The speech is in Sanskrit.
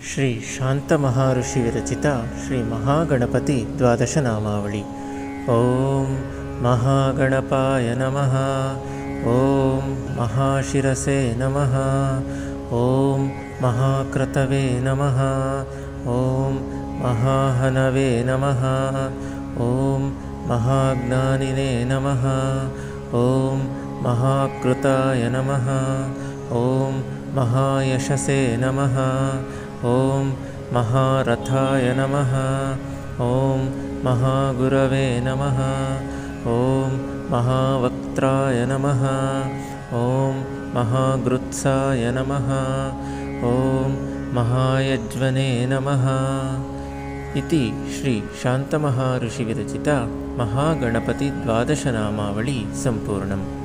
श्री शान्तमहाऋषिविरचिता श्रीमहागणपति द्वादशनामावली। ॐ महागणपाय नमः। ॐ महाशिरसे नमः। ॐ महाक्रतवे नमः। ॐ महाहनवे नमः। ॐ महाज्ञानिने नमः। ॐ महाकृताय नमः। ॐ महायशसे नमः। ॐ महारथाय नमः। ॐ महागुरवे नमः। ॐ महावक्त्राय नमः। ॐ महागृत्साय नमः। ॐ महायज्वने नमः। इति श्री शान्तमहाऋषिविरचिता महागणपति द्वादशनामावली सम्पूर्णम्।